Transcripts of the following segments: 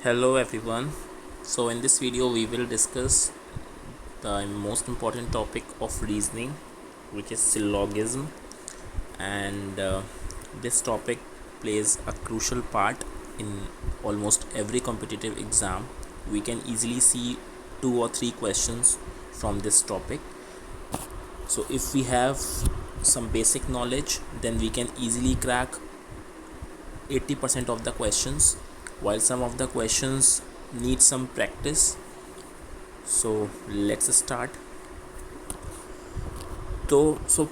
Hello everyone. So in this video we will discuss the most important topic of reasoning, which is syllogism, and this topic plays a crucial part in almost every competitive exam. We can easily see two or three questions from this topic. So if we have some basic knowledge, then we can easily crack 80% of the questions, while some of the questions need some practice. So let's start.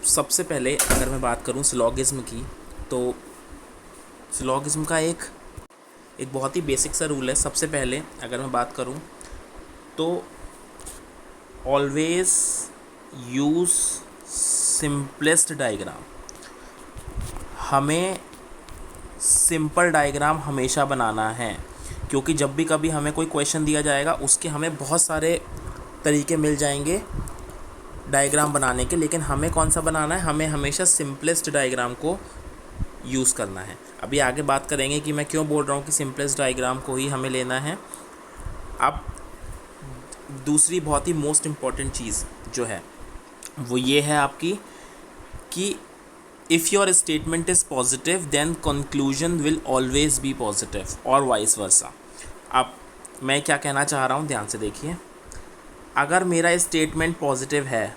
सबसे पहले अगर मैं बात करूं syllogism की, तो syllogism का एक बहुत ही बेसिक सा रूल है। सबसे पहले अगर मैं बात करूं तो ऑलवेज यूज़ सिंपलेस्ट डायग्राम। हमें सिंपल डायग्राम हमेशा बनाना है, क्योंकि जब भी कभी हमें कोई क्वेश्चन दिया जाएगा उसके हमें बहुत सारे तरीके मिल जाएंगे डायग्राम बनाने के, लेकिन हमें कौन सा बनाना है? हमें हमेशा सिंपलेस्ट डायग्राम को यूज़ करना है। अभी आगे बात करेंगे कि मैं क्यों बोल रहा हूँ कि सिंपलेस्ट डायग्राम को ही हमें लेना है। अब दूसरी बहुत ही मोस्ट इम्पॉर्टेंट चीज़ जो है वो ये है आपकी कि if your statement is positive then conclusion will always be positive और वाइस वर्सा। अब मैं क्या कहना चाह रहा हूँ, ध्यान से देखिए। अगर मेरा स्टेटमेंट पॉजिटिव है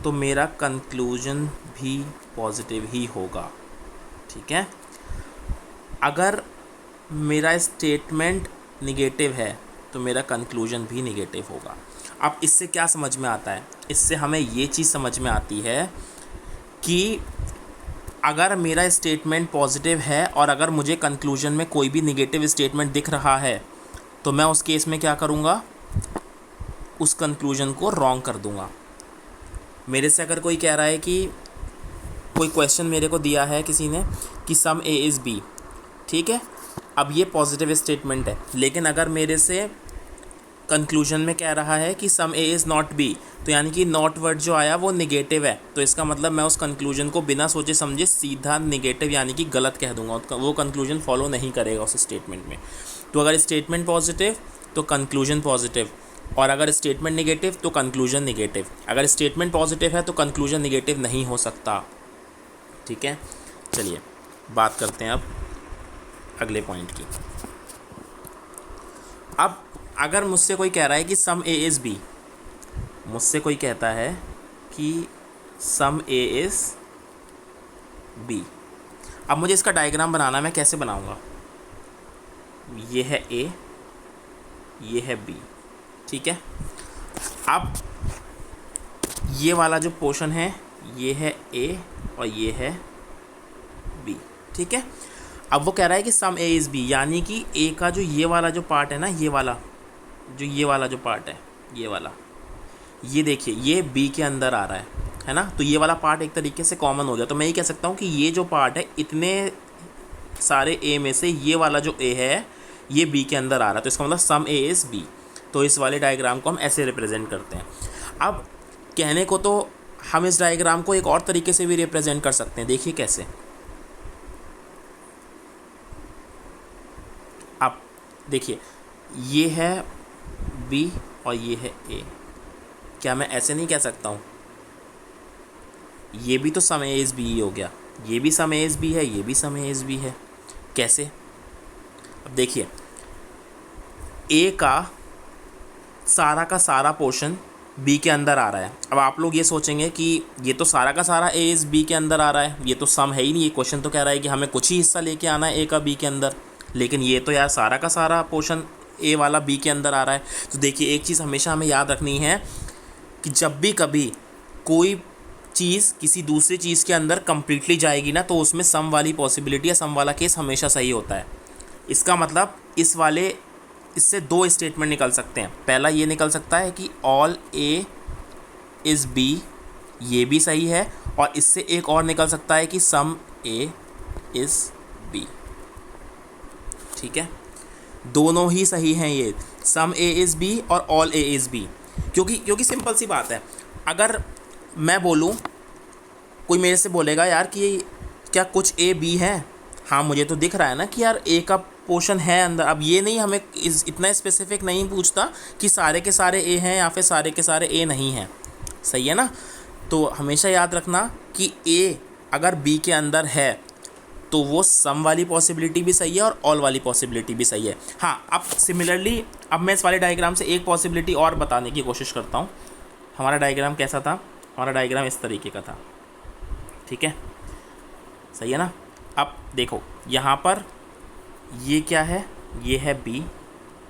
तो मेरा कंक्लूजन भी पॉजिटिव ही होगा, ठीक है। अगर मेरा स्टेटमेंट निगेटिव है तो मेरा कंक्लूजन भी निगेटिव होगा। अब इससे क्या समझ में आता है? इससे हमें ये चीज़ समझ में आती है कि अगर मेरा स्टेटमेंट पॉजिटिव है और अगर मुझे कंक्लूजन में कोई भी निगेटिव स्टेटमेंट दिख रहा है तो मैं उस केस में क्या करूँगा? उस कंक्लूजन को रॉन्ग कर दूँगा। मेरे से अगर कोई कह रहा है कि कोई क्वेश्चन मेरे को दिया है किसी ने कि सम ए इज़ बी, ठीक है। अब ये पॉजिटिव स्टेटमेंट है, लेकिन अगर मेरे से कंक्लूजन में कह रहा है कि सम ए इज़ नॉट बी, तो यानी कि नॉट वर्ड जो आया वो निगेटिव है, तो इसका मतलब मैं उस कंक्लूजन को बिना सोचे समझे सीधा निगेटिव यानी कि गलत कह दूंगा। वो कंक्लूजन फॉलो नहीं करेगा उस स्टेटमेंट में। तो अगर स्टेटमेंट पॉजिटिव तो कंक्लूजन पॉजिटिव, और अगर स्टेटमेंट निगेटिव तो कंक्लूजन निगेटिव। अगर स्टेटमेंट पॉजिटिव है तो कंक्लूजन निगेटिव नहीं हो सकता, ठीक है। चलिए बात करते हैं अब अगले पॉइंट की। अब अगर मुझसे कोई कह रहा है कि सम ए इज़ बी, मुझसे कोई कहता है कि सम ए इज़ बी, अब मुझे इसका डायग्राम बनाना है। मैं कैसे बनाऊंगा? ये है ए, ये है बी, ठीक है। अब ये वाला जो पोर्शन है ये है ए और ये है बी, ठीक है। अब वो कह रहा है कि सम ए इज़ बी, यानी कि ए का जो ये वाला जो पार्ट है ना, ये वाला जो पार्ट है, ये वाला, ये देखिए ये बी के अंदर आ रहा है ना। तो ये वाला पार्ट एक तरीके से कॉमन हो गया। तो मैं ये कह सकता हूँ कि ये जो पार्ट है इतने सारे ए में से ये वाला जो ए है ये बी के अंदर आ रहा है, तो इसका मतलब सम ए इज़ बी। तो इस वाले डायग्राम को हम ऐसे रिप्रेजेंट करते हैं। अब कहने को तो हम इस डायग्राम को एक और तरीके से भी रिप्रेजेंट कर सकते हैं। देखिए कैसे। अब देखिए ये है बी और ये है ए। क्या मैं ऐसे नहीं कह सकता हूँ? ये भी तो सम ए इज़ बी ही हो गया, ये भी सम ए इज़ बी है, ये भी सम ए इज़ बी है। कैसे? अब देखिए ए का सारा पोर्शन बी के अंदर आ रहा है। अब आप लोग ये सोचेंगे कि ये तो सारा का सारा ए इज़ बी के अंदर आ रहा है, ये तो सम है ही नहीं। ये क्वेश्चन तो कह रहा है कि हमें कुछ ही हिस्सा लेके आना है ए का बी के अंदर, लेकिन ये तो यार सारा का सारा पोर्शन ए वाला बी के अंदर आ रहा है। तो देखिए एक चीज़ हमेशा हमें याद रखनी है कि जब भी कभी कोई चीज़ किसी दूसरी चीज़ के अंदर कम्प्लीटली जाएगी ना, तो उसमें सम वाली पॉसिबिलिटी या सम वाला केस हमेशा सही होता है। इसका मतलब इससे दो स्टेटमेंट निकल सकते हैं। पहला ये निकल सकता है कि ऑल ए इज़ बी, ये भी सही है, और इससे एक और निकल सकता है कि सम ए इज़ बी, ठीक है। दोनों ही सही हैं, ये सम ए इज़ बी और ऑल ए इज़ बी। क्योंकि सिंपल सी बात है, अगर मैं बोलूँ, कोई मेरे से बोलेगा यार कि क्या कुछ ए बी है? हाँ मुझे तो दिख रहा है ना कि यार ए का पोर्शन है अंदर। अब ये नहीं हमें इतना स्पेसिफिक नहीं पूछता कि सारे के सारे ए हैं या फिर सारे के सारे ए नहीं हैं, सही है ना। तो हमेशा याद रखना कि ए अगर बी के अंदर है तो वो सम वाली पॉसिबिलिटी भी सही है और ऑल वाली पॉसिबिलिटी भी सही है। हाँ, अब सिमिलरली अब मैं इस वाले डायग्राम से एक पॉसिबिलिटी और बताने की कोशिश करता हूँ। हमारा डायग्राम कैसा था? हमारा डायग्राम इस तरीके का था, ठीक है, सही है ना। अब देखो यहाँ पर ये क्या है, ये है बी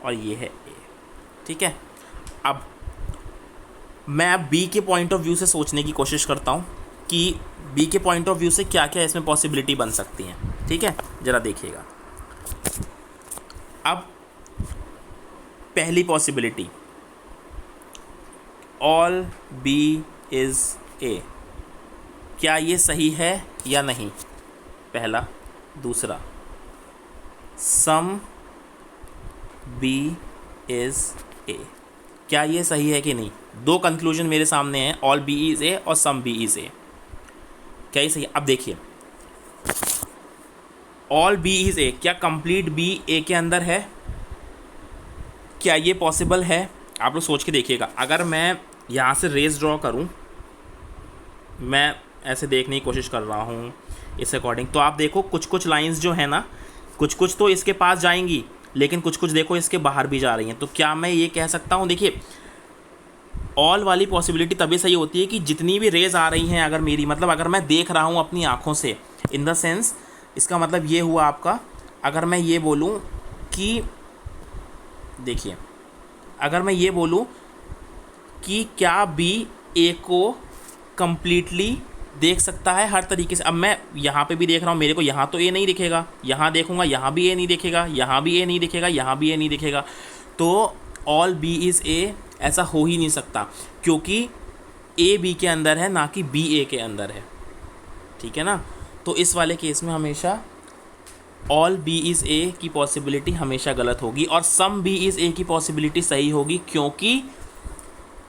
और ये है ए, ठीक है। अब मैं बी के पॉइंट ऑफ व्यू से सोचने की कोशिश करता हूँ कि बी के पॉइंट ऑफ व्यू से क्या क्या इसमें पॉसिबिलिटी बन सकती हैं, ठीक है, ज़रा देखिएगा। अब पहली पॉसिबिलिटी, ऑल बी इज़ ए, क्या ये सही है या नहीं? पहला। दूसरा, सम बी इज़ ए, क्या ये सही है कि नहीं? दो कंक्लूजन मेरे सामने हैं, ऑल बी इज़ ए और सम बी इज़ ए, क्या ये सही है? अब देखिए, ऑल बी इज़ ए, क्या कंप्लीट बी ए के अंदर है? क्या ये पॉसिबल है? आप लोग सोच के देखिएगा। अगर मैं यहाँ से रेस ड्रॉ करूँ, मैं ऐसे देखने की कोशिश कर रहा हूँ इस अकॉर्डिंग, तो आप देखो कुछ कुछ लाइंस जो है ना, कुछ कुछ तो इसके पास जाएंगी, लेकिन कुछ कुछ देखो इसके बाहर भी जा रही हैं। तो क्या मैं ये कह सकता हूँ, देखिए ऑल वाली पॉसिबिलिटी तभी सही होती है कि जितनी भी रेज आ रही हैं, अगर मेरी मतलब अगर मैं देख रहा हूँ अपनी आँखों से, इन द सेंस इसका मतलब ये हुआ आपका, अगर मैं ये बोलूँ कि देखिए, अगर मैं ये बोलूँ कि क्या बी ए को कंप्लीटली देख सकता है हर तरीके से। अब मैं यहाँ पे भी देख रहा हूँ, मेरे को यहाँ तो ए नहीं दिखेगा, यहाँ देखूँगा यहाँ भी ए नहीं दिखेगा, यहाँ भी ए नहीं दिखेगा, यहाँ भी ए नहीं दिखेगा, तो ऑल बी इज़ ए ऐसा हो ही नहीं सकता, क्योंकि ए बी के अंदर है ना कि बी ए के अंदर है, ठीक है ना। तो इस वाले केस में हमेशा ऑल बी इज़ ए की पॉसिबिलिटी हमेशा गलत होगी और सम बी इज़ ए की पॉसिबिलिटी सही होगी, क्योंकि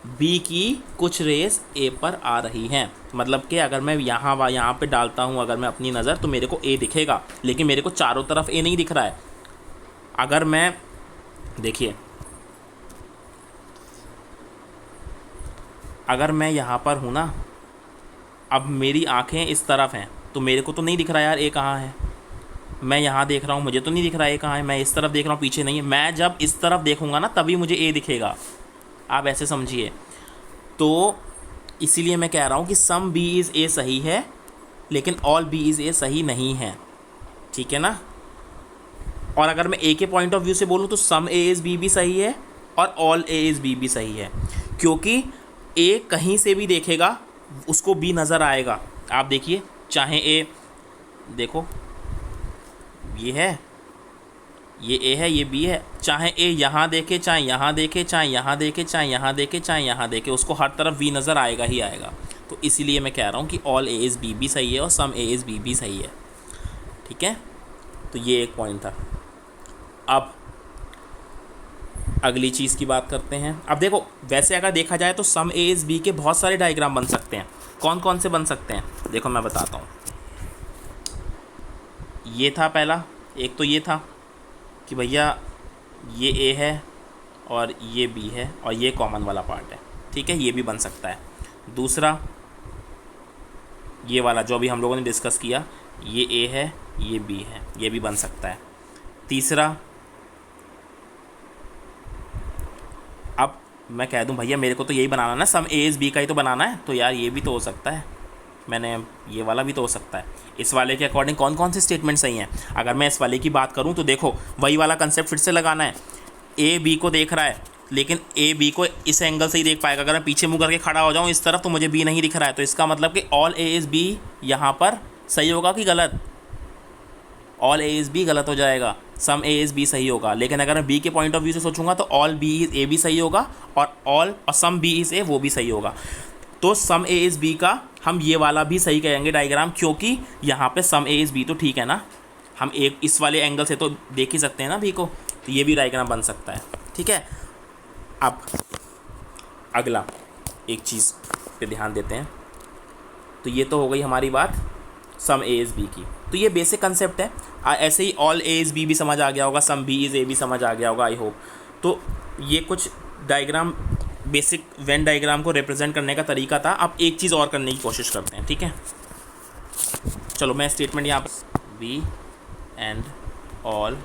बी की कुछ रेस ए पर आ रही हैं। मतलब कि अगर मैं यहाँ पे डालता हूँ अगर मैं अपनी नज़र, तो मेरे को ए दिखेगा, लेकिन मेरे को चारों तरफ ए नहीं दिख रहा है। अगर मैं देखिए, अगर मैं यहाँ पर हूँ ना, अब मेरी आँखें इस तरफ हैं, तो मेरे को तो नहीं दिख रहा यार ए कहाँ है। मैं यहाँ देख रहा हूँ, मुझे तो नहीं दिख रहा ए कहाँ है। मैं इस तरफ देख रहा हूँ, पीछे नहीं है। मैं जब इस तरफ देखूँगा ना, तभी मुझे ए दिखेगा, आप ऐसे समझिए। तो इसीलिए मैं कह रहा हूँ कि सम बी इज़ ए सही है, लेकिन ऑल बी इज़ ए सही नहीं है, ठीक है ना। और अगर मैं ए के पॉइंट ऑफ व्यू से बोलूँ तो सम ए इज़ बी भी सही है और ऑल ए इज़ बी भी सही है, क्योंकि ए कहीं से भी देखेगा उसको बी नज़र आएगा। आप देखिए, चाहे ए देखो ये है, ये ए है, ये बी है, चाहे ए यहाँ देखे, चाहे यहाँ देखे, चाहे यहाँ देखे, चाहे यहाँ देखे, चाहे यहाँ देखे, उसको हर तरफ बी नज़र आएगा ही आएगा। तो इसीलिए मैं कह रहा हूँ कि ऑल ए इज़ बी भी सही है और सम ए इज़ बी भी सही है, ठीक है। तो ये एक पॉइंट था। अब अगली चीज़ की बात करते हैं। अब देखो, वैसे अगर देखा जाए तो सम ए इज़ बी के बहुत सारे डायग्राम बन सकते हैं। कौन कौन से बन सकते हैं, देखो मैं बताता हूँ। ये था पहला, एक तो ये था कि भैया ये ए है और ये बी है और ये कॉमन वाला पार्ट है, ठीक है, ये भी बन सकता है। दूसरा ये वाला जो भी हम लोगों ने डिस्कस किया, ये ए है, ये बी है, ये भी बन सकता है। तीसरा, अब मैं कह दूं भैया मेरे को तो यही बनाना ना, सम ए इज़ बी का ही तो बनाना है, तो यार ये भी तो हो सकता है, मैंने ये वाला भी तो हो सकता है। इस वाले के अकॉर्डिंग कौन कौन से स्टेटमेंट सही हैं? अगर मैं इस वाले की बात करूं तो देखो, वही वाला कंसेप्ट फिर से लगाना है। ए बी को देख रहा है, लेकिन ए बी को इस एंगल से ही देख पाएगा। अगर मैं पीछे मुँह करके खड़ा हो जाऊं इस तरफ, तो मुझे बी नहीं दिख रहा है। तो इसका मतलब कि ऑल ए इज़ बी यहाँ पर सही होगा कि गलत? ऑल ए इज़ बी गलत हो जाएगा, सम ए इज़ बी सही होगा। लेकिन अगर मैं बी के पॉइंट ऑफ व्यू से सोचूंगा तो ऑल बी इज़ ए भी सही होगा और सम बी इज़ ए वो भी सही होगा। तो सम ए इज़ बी का हम ये वाला भी सही कहेंगे डायग्राम, क्योंकि यहाँ पे सम ए इज़ बी तो ठीक है ना, हम एक इस वाले एंगल से तो देख ही सकते हैं ना बी को, तो ये भी डायग्राम बन सकता है, ठीक है। अब अगला एक चीज़ पे ध्यान देते हैं। तो ये तो हो गई हमारी बात सम ए इज़ बी की, तो ये बेसिक कंसेप्ट है। ऐसे ही ऑल ए इज़ बी भी समझ आ गया होगा, सम बी इज़ ए भी समझ आ गया होगा आई होप। तो ये कुछ डायग्राम, बेसिक वेन डायग्राम को रिप्रेजेंट करने का तरीका था। अब एक चीज़ और करने की कोशिश करते हैं, ठीक है। चलो मैं स्टेटमेंट यहाँ पर B and all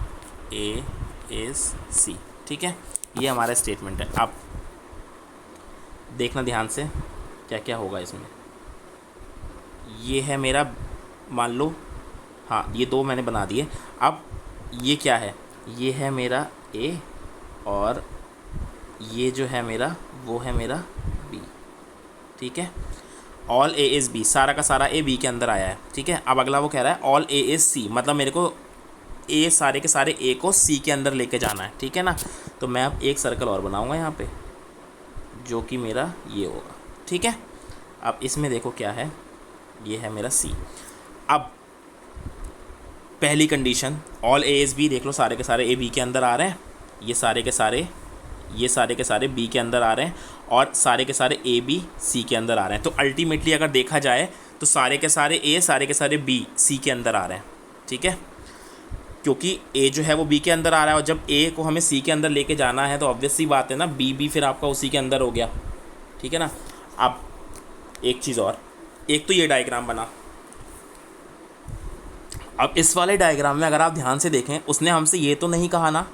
A is C, ठीक है, ये हमारा स्टेटमेंट है। अब देखना ध्यान से क्या क्या होगा इसमें। ये है मेरा, मान लो, हाँ ये दो मैंने बना दिए। अब ये क्या है, ये है मेरा ए और ये जो है मेरा वो है मेरा बी, ठीक है। ऑल ए इज़ बी, सारा का सारा ए बी के अंदर आया है, ठीक है। अब अगला वो कह रहा है ऑल ए इज़ सी, मतलब मेरे को ए, सारे के सारे ए को सी के अंदर लेके जाना है, ठीक है ना। तो मैं अब एक सर्कल और बनाऊंगा यहाँ पे, जो कि मेरा ये होगा, ठीक है। अब इसमें देखो क्या है, ये है मेरा सी। अब पहली condition all A is B, देख लो सारे के सारे ए बी के अंदर आ रहे हैं, ये सारे के सारे बी के अंदर आ रहे हैं, और सारे के सारे ए बी सी के अंदर आ रहे हैं। तो अल्टीमेटली अगर देखा जाए तो सारे के सारे ए, सारे के सारे बी सी के अंदर आ रहे हैं, ठीक है। क्योंकि ए जो है वो बी के अंदर आ रहा है, और जब ए को हमें सी के अंदर लेके जाना है तो ऑब्वियस सी बात है ना, बी भी फिर आपका उसी के अंदर हो गया, ठीक है ना। अब एक चीज़ और, एक तो ये डायग्राम बना। अब इस वाले डायग्राम में अगर आप ध्यान से देखें, उसने हमसे ये तो नहीं कहा ना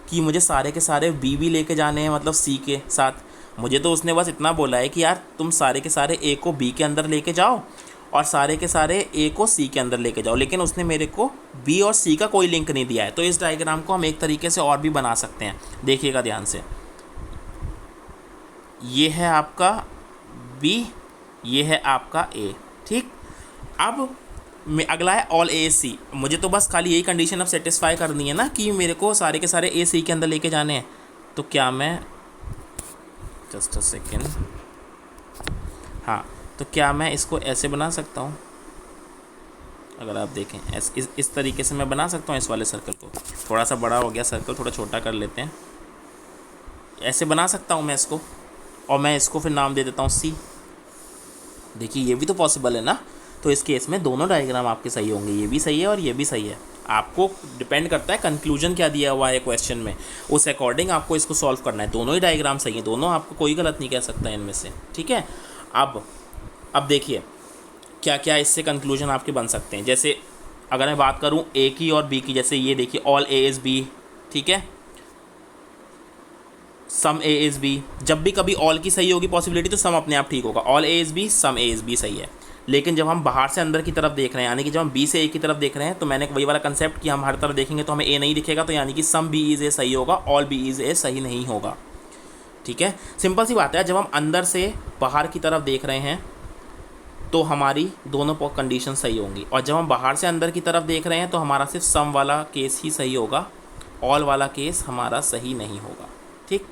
कि मुझे सारे के सारे बी भी लेके जाने हैं, मतलब सी के साथ। मुझे तो उसने बस इतना बोला है कि यार तुम सारे के सारे ए को बी के अंदर लेके जाओ और सारे के सारे ए को सी के अंदर लेके जाओ, लेकिन उसने मेरे को बी और सी का कोई लिंक नहीं दिया है। तो इस डायग्राम को हम एक तरीके से और भी बना सकते हैं, देखिएगा ध्यान से। ये है आपका बी, ये है आपका ए, ठीक। अब अगला है ऑल ए सी। मुझे तो बस खाली यही कंडीशन अब सेटिस्फाई करनी है ना कि मेरे को सारे के सारे ए सी के अंदर लेके जाने हैं। तो क्या मैं, जस्ट अ सेकेंड, हाँ, तो क्या मैं इसको ऐसे बना सकता हूँ? अगर आप देखें इस तरीके से मैं बना सकता हूँ इस वाले सर्कल को। थोड़ा सा बड़ा हो गया सर्कल, थोड़ा छोटा कर लेते हैं। ऐसे बना सकता हूँ मैं इसको, और मैं इसको फिर नाम दे देता हूँ सी। देखिए ये भी तो पॉसिबल है ना। तो इस केस में दोनों डायग्राम आपके सही होंगे, ये भी सही है और ये भी सही है। आपको डिपेंड करता है कंक्लूजन क्या दिया हुआ है क्वेश्चन में, उस अकॉर्डिंग आपको इसको सॉल्व करना है। दोनों ही डायग्राम सही है, दोनों, आपको कोई गलत नहीं कह सकता इनमें से, ठीक है। अब देखिए क्या क्या इससे कंक्लूजन आपके बन सकते हैं। जैसे अगर मैं बात करूं ए की और बी की, जैसे ये देखिए ऑल ए इज़ बी, ठीक है, सम ए इज़ बी। जब भी कभी ऑल की सही होगी पॉसिबिलिटी तो सम अपने आप ठीक होगा। All A is B, some A is B सही है। लेकिन जब हम बाहर से अंदर की तरफ देख रहे हैं, यानी कि जब हम बी से ए की तरफ देख रहे हैं, तो मैंने वही वाला कंसेप्ट कि हम हर तरफ देखेंगे तो हमें ए नहीं दिखेगा, तो यानी कि सम बी इज़ ए सही होगा, ऑल बी इज़ ए सही नहीं होगा, ठीक है। सिंपल सी बात है, जब हम अंदर से बाहर की तरफ देख रहे हैं तो हमारी दोनों कंडीशन सही होंगी, और जब हम बाहर से अंदर की तरफ देख रहे हैं तो हमारा सिर्फ सम वाला केस ही सही होगा, ऑल वाला केस हमारा सही नहीं होगा, ठीक।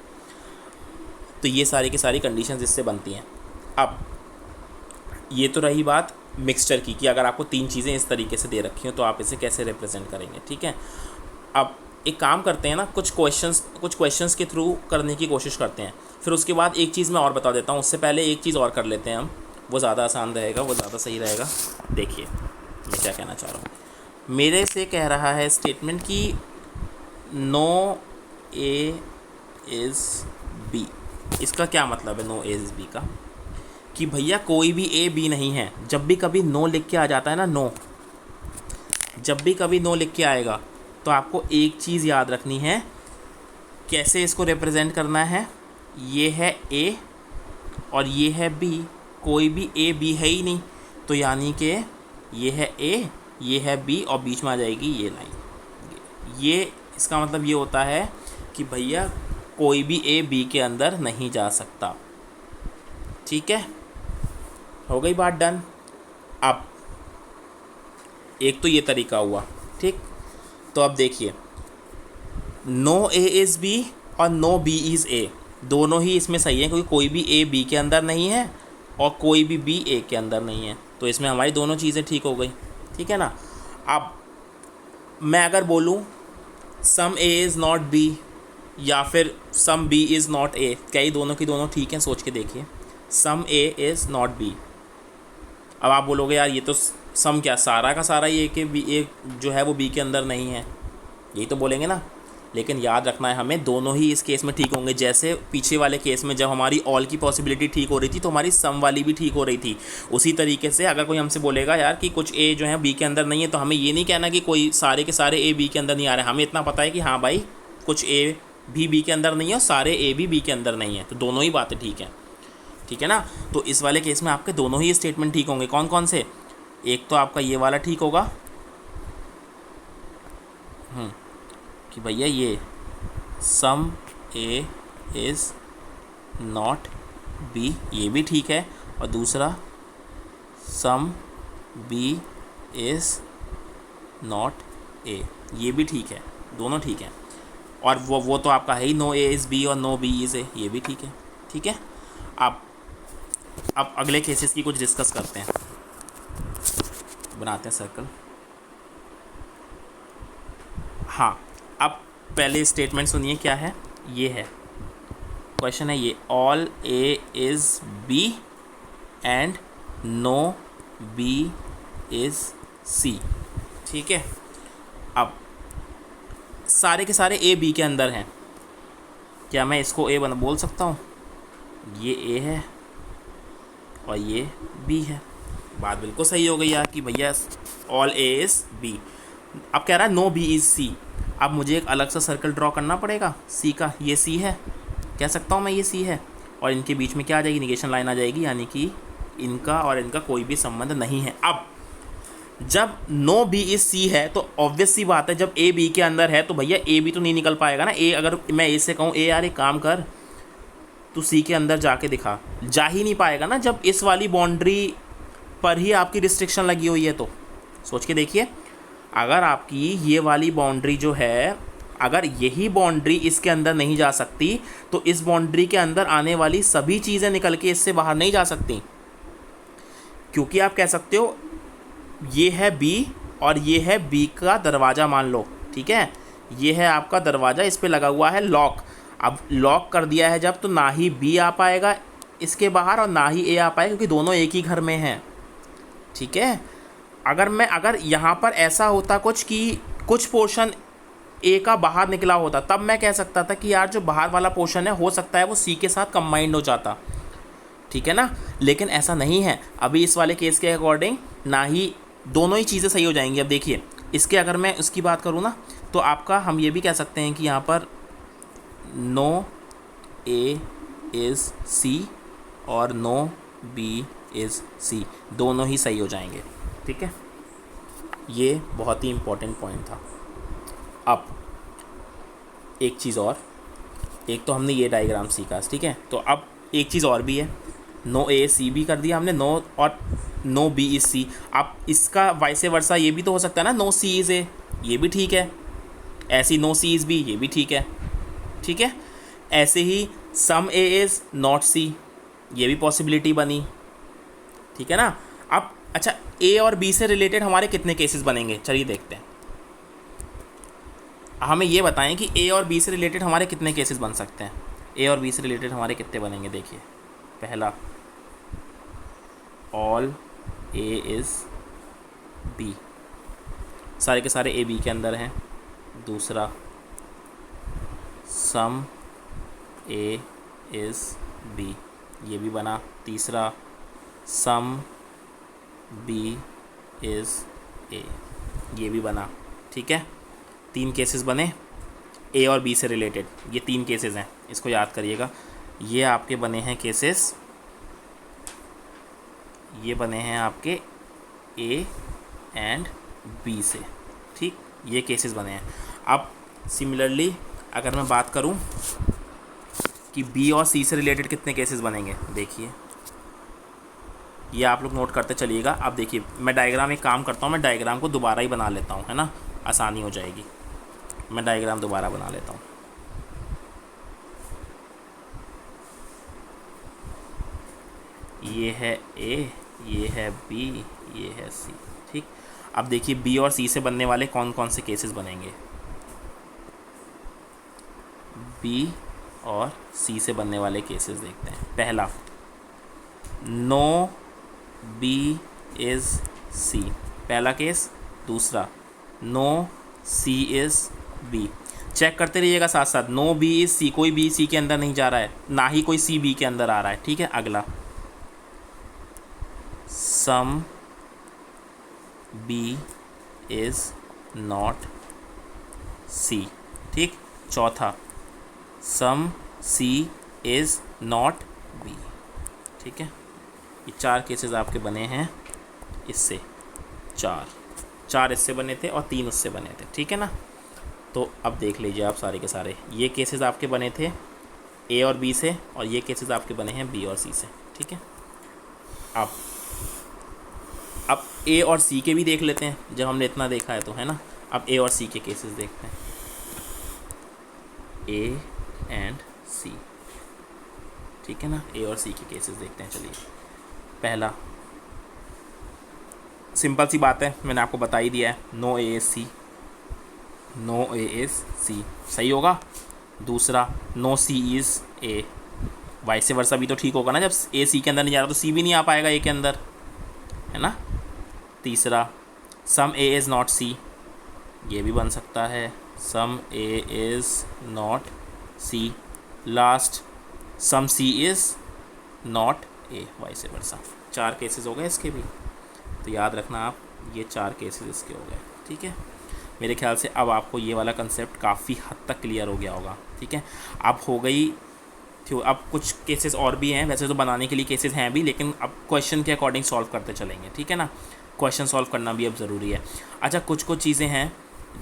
तो ये सारी की सारी कंडीशंस इससे बनती हैं। अब ये तो रही बात मिक्सचर की, कि अगर आपको तीन चीज़ें इस तरीके से दे रखी हो तो आप इसे कैसे रिप्रेजेंट करेंगे, ठीक है। अब एक काम करते हैं ना, कुछ क्वेश्चंस के थ्रू करने की कोशिश करते हैं, फिर उसके बाद एक चीज़ मैं और बता देता हूँ। उससे पहले एक चीज़ और कर लेते हैं हम, वो ज़्यादा आसान रहेगा, वो ज़्यादा सही रहेगा। देखिए मैं क्या कहना चाह रहा हूँ। मेरे से कह रहा है स्टेटमेंट कि नो ए इज़ बी। इसका क्या मतलब है नो ए इज़ बी का? कि भैया कोई भी ए बी नहीं है। जब भी कभी नो लिख के आ जाता है ना, नो, जब भी कभी नो लिख के आएगा तो आपको एक चीज़ याद रखनी है, कैसे इसको रिप्रेजेंट करना है। ये है ए और ये है बी, कोई भी ए बी है ही नहीं, तो यानी कि ये है ए, ये है बी, और बीच में आ जाएगी ये लाइन। ये इसका मतलब ये होता है कि भैया कोई भी ए बी के अंदर नहीं जा सकता, ठीक है। हो गई बात डन। अब एक तो ये तरीका हुआ, ठीक। तो अब देखिए नो ए इज़ बी और नो बी इज़ ए, दोनों ही इसमें सही है, क्योंकि कोई भी ए बी के अंदर नहीं है और कोई भी बी ए के अंदर नहीं है, तो इसमें हमारी दोनों चीज़ें ठीक हो गई, ठीक है ना। अब मैं अगर बोलूँ some A is not B या फिर some B is not A, क्या ये दोनों की दोनों ठीक हैं? सोच के देखिए, सम ए इज़ नॉट बी। अब आप बोलोगे यार ये तो सम क्या, सारा का सारा ये कि बी ए जो है वो बी के अंदर नहीं है, यही तो बोलेंगे ना। लेकिन याद रखना है हमें, दोनों ही इस केस में ठीक होंगे। जैसे पीछे वाले केस में जब हमारी ऑल की पॉसिबिलिटी ठीक हो रही थी तो हमारी सम वाली भी ठीक हो रही थी। उसी तरीके से अगर कोई हमसे बोलेगा यार कि कुछ ए जो है बी के अंदर नहीं है, तो हमें ये नहीं कहना कि कोई सारे के सारे ए बी के अंदर नहीं आ रहे। हमें इतना पता है कि हाँ भाई कुछ ए भी बी के अंदर नहीं है और सारे ए भी बी के अंदर नहीं है, तो दोनों ही बातें ठीक हैं, ठीक है ना। तो इस वाले केस में आपके दोनों ही स्टेटमेंट ठीक होंगे। कौन कौन से, एक तो आपका ये वाला ठीक होगा कि भैया ये some A is not B, ये भी ठीक है। और दूसरा some B is not A, ये भी ठीक है, दोनों ठीक हैं। और वो तो आपका है ही, नो ए इज़ बी और नो बी इज़ ए, ये भी ठीक है, ठीक है। अब अगले केसेस की कुछ डिस्कस करते हैं, बनाते हैं सर्कल। हाँ, अब पहले स्टेटमेंट सुनिए क्या है। ये है क्वेश्चन है, ये all A is B and no B is C, ठीक है। अब सारे के सारे ए बी के अंदर हैं, क्या मैं इसको ए बोल सकता हूँ? ये ए है और ये बी है, बात बिल्कुल सही हो गई यार कि भैया ऑल ए इज़ बी। अब कह रहा है नो बी इज़ सी। अब मुझे एक अलग सा सर्कल ड्रॉ करना पड़ेगा सी का, ये सी है, कह सकता हूँ मैं ये सी है, और इनके बीच में क्या आ जाएगी, निगेशन लाइन आ जाएगी, यानी कि इनका और इनका कोई भी संबंध नहीं है। अब जब नो बी इज सी है तो ऑब्वियस सी बात है, जब ए बी के अंदर है तो भैया ए बी तो नहीं निकल पाएगा ना। ए, अगर मैं ए से कहूँ ए यार एक काम कर, तू सी के अंदर जाके दिखा, जा ही नहीं पाएगा ना, जब इस वाली बाउंड्री पर ही आपकी रिस्ट्रिक्शन लगी हुई है। तो सोच के देखिए, अगर आपकी ये वाली बाउंड्री जो है, अगर यही बाउंड्री इसके अंदर नहीं जा सकती तो इस बाउंड्री के अंदर आने वाली सभी चीज़ें निकल के इससे बाहर नहीं जा सकती, क्योंकि आप कह सकते हो ये है बी और ये है बी का दरवाज़ा, मान लो, ठीक है। ये है आपका दरवाज़ा, इस पे लगा हुआ है लॉक। अब लॉक कर दिया है जब, तो ना ही बी आ पाएगा इसके बाहर और ना ही ए आ पाएगा, क्योंकि दोनों एक ही घर में हैं, ठीक है। अगर यहाँ पर ऐसा होता कुछ कि कुछ पोर्शन ए का बाहर निकला होता, तब मैं कह सकता था कि यार जो बाहर वाला पोर्शन है हो सकता है वो सी के साथ कंबाइंड हो जाता, ठीक है ना। लेकिन ऐसा नहीं है, अभी इस वाले केस के अकॉर्डिंग ना ही दोनों ही चीज़ें सही हो जाएंगी। अब देखिए, इसके अगर मैं उसकी बात करूँ ना, तो आपका हम ये भी कह सकते हैं कि यहाँ पर नो ए इज़ सी और नो बी इज़ सी, दोनों ही सही हो जाएंगे, ठीक है। ये बहुत ही इम्पोर्टेंट पॉइंट था। अब एक चीज़ और, एक तो हमने ये डायग्राम सीखा, ठीक है। तो अब एक चीज़ और भी है, नो ए सी बी कर दिया हमने, नो और नो बी इज़ सी। अब इसका वाइसे वर्सा ये भी तो हो सकता है ना, नो सी इज़ ए, ये भी ठीक है। ऐसी नो सी इज़ बी, ये भी ठीक है, ठीक है। ऐसे ही सम ए इज़ नॉट सी, ये भी पॉसिबिलिटी बनी, ठीक है ना। अब अच्छा, ए और बी से रिलेटेड हमारे कितने केसेस बनेंगे, चलिए देखते हैं। हमें ये बताएं कि ए और बी से रिलेटेड हमारे कितने केसेस बन सकते हैं। ए और बी से रिलेटेड हमारे कितने बनेंगे, देखिए। पहला, ऑल ए इज़ बी, सारे के सारे ए बी के अंदर हैं। दूसरा, सम ए इज़ बी, ये भी बना। तीसरा, सम बी इज़ ए, ये भी बना, ठीक है। 3 केसेस बने ए और बी से रिलेटेड, ये 3 केसेस हैं, इसको याद करिएगा। ये आपके बने हैं केसेस, ये बने हैं आपके ए एंड बी से, ठीक, ये केसेस बने हैं। अब सिमिलरली अगर मैं बात करूं कि बी और सी से रिलेटेड कितने केसेस बनेंगे, देखिए, ये आप लोग नोट करते चलिएगा। अब देखिए, मैं डायग्राम एक काम करता हूँ, मैं डायग्राम को दोबारा ही बना लेता हूँ, है ना, आसानी हो जाएगी। मैं डायग्राम दोबारा बना लेता हूँ। ये है ए, ये है बी, ये है सी, ठीक। अब देखिए, बी और सी से बनने वाले कौन कौन से केसेस बनेंगे। बी और सी से बनने वाले केसेस देखते हैं। पहला, नो बी इज़ सी, पहला केस। दूसरा, no C is B. Check करते रहिएगा साथ साथ, नो बी इज़ सी, कोई बी सी के अंदर नहीं जा रहा है, ना ही कोई सी बी के अंदर आ रहा है, ठीक है। अगला, सम बी इज़ नॉट सी, ठीक। चौथा, सम सी इज़ नॉट बी, ठीक है। ये 4 केसेस आपके बने हैं इससे, चार इससे बने थे और 3 उससे बने थे, ठीक है ना। तो अब देख लीजिए आप सारे के सारे, ये केसेस आपके बने थे ए और बी से, और ये केसेस आपके बने हैं बी और सी से, ठीक है। अब ए और सी के भी देख लेते हैं, जब हमने इतना देखा है तो, है ना। अब ए और सी के केसेस देखते हैं, ए एंड सी, ठीक है ना। ए और सी के केसेस देखते हैं, चलिए। पहला, सिंपल सी बात है, मैंने आपको बता ही दिया है, no A is C, no A is C, सही होगा। दूसरा, no C is A, vice versa भी तो ठीक होगा ना, जब ए सी के अंदर नहीं जा रहा तो सी भी नहीं आ पाएगा ए के अंदर, है ना। तीसरा, सम ए इज़ नॉट सी, ये भी बन सकता है, some A is not C. Last, some C is not A, vice versa. 4 cases हो गए इसके भी, तो याद रखना आप, ये 4 केसेस इसके हो गए, ठीक है। मेरे ख्याल से अब आपको ये वाला कंसेप्ट काफ़ी हद तक क्लियर हो गया होगा, ठीक है। अब हो गई थी, अब कुछ केसेस और भी हैं, वैसे तो बनाने के लिए केसेस हैं भी, लेकिन अब क्वेश्चन के अकॉर्डिंग सॉल्व करते चलेंगे, ठीक है ना। क्वेश्चन सॉल्व करना भी अब ज़रूरी है। अच्छा, कुछ चीज़ें हैं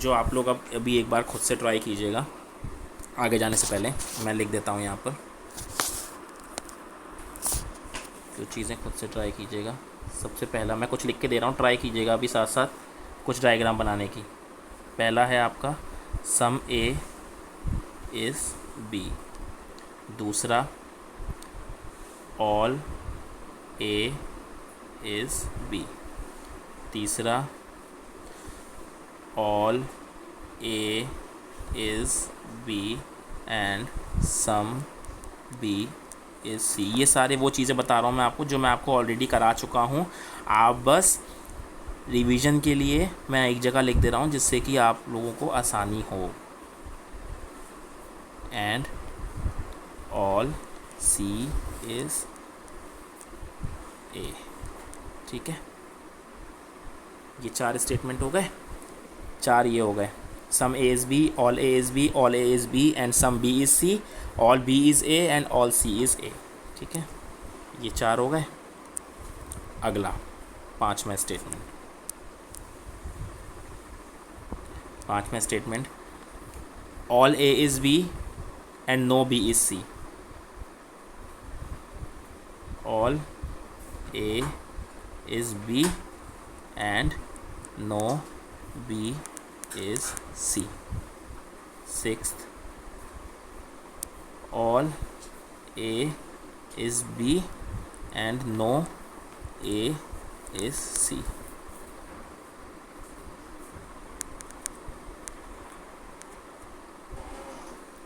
जो आप लोग अब अभी एक बार खुद से ट्राई कीजिएगा, आगे जाने से पहले मैं लिख देता हूँ यहाँ पर, जो चीज़ें खुद से ट्राई कीजिएगा। सबसे पहला मैं कुछ लिख के दे रहा हूँ, ट्राई कीजिएगा अभी साथ साथ कुछ डायग्राम बनाने की। पहला है आपका, सम ए इज़ बी। दूसरा, ऑल ए इज़ बी। तीसरा, all A is B and some B is C. ये सारे वो चीज़ें बता रहा हूँ मैं आपको, जो मैं आपको ऑलरेडी करा चुका हूँ। आप बस रिवीजन के लिए मैं एक जगह लिख दे रहा हूँ, जिससे कि आप लोगों को आसानी हो। And all C is A, ठीक है। ये 4 स्टेटमेंट हो गए, 4 ये हो गए, some A is B, all A is B, all A is B and some B is C, all B is A and all C is A, ठीक है। ये 4 हो गए। अगला 5वां स्टेटमेंट, 5वां statement, all A is B and no B is C. All A is B and no B is C. 6th, all A is B and no A is C।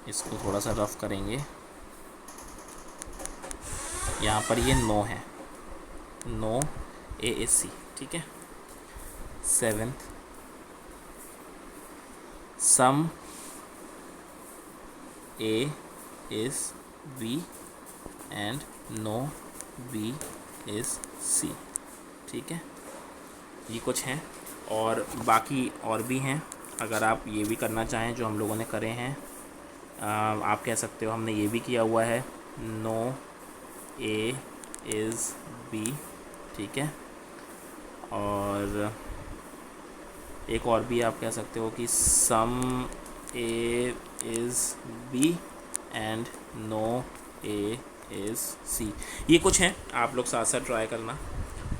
इसको थोड़ा सा रफ करेंगे, यहाँ पर ये no है, no A is C, ठीक है। 7th, some A is B and no B is C, ठीक है। ये कुछ हैं, और बाकी और भी हैं, अगर आप ये भी करना चाहें जो हम लोगों ने करे हैं। आप कह सकते हो हमने ये भी किया हुआ है, नो A is B, ठीक है। और एक और भी आप कह सकते हो कि some A is B and no A is C। ये कुछ हैं, आप लोग साथ साथ ट्राई करना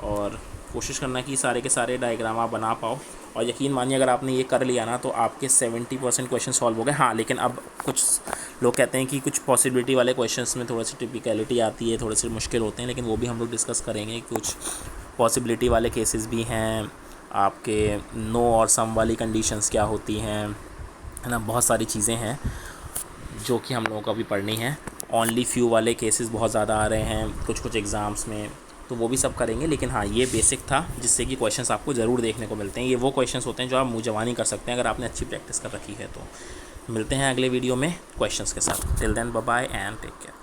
और कोशिश करना कि सारे के सारे डायग्राम आप बना पाओ। और यकीन मानिए, अगर आपने ये कर लिया ना तो आपके 70% क्वेश्चन सॉल्व हो गए। हाँ, लेकिन अब कुछ लोग कहते हैं कि कुछ पॉसिबिलिटी वाले क्वेश्चंस में थोड़ा सी टिपिकलिटी आती है, थोड़े से मुश्किल होते हैं, लेकिन वो भी हम लोग डिस्कस करेंगे। कुछ पॉसिबिलिटी वाले केसेस भी हैं, आपके नो और सम वाली कंडीशंस क्या होती हैं, है ना। बहुत सारी चीज़ें हैं जो कि हम लोगों को अभी पढ़नी है। ओनली फ्यू वाले केसेस बहुत ज़्यादा आ रहे हैं कुछ एग्ज़ाम्स में, तो वो भी सब करेंगे। लेकिन हाँ, ये बेसिक था जिससे कि क्वेश्चंस आपको ज़रूर देखने को मिलते हैं। ये वो क्वेश्चंस होते हैं जो आप मुँह जबानी कर सकते हैं अगर आपने अच्छी प्रैक्टिस कर रखी है। तो मिलते हैं अगले वीडियो में क्वेश्चंस के साथ। Till then bye bye and take care.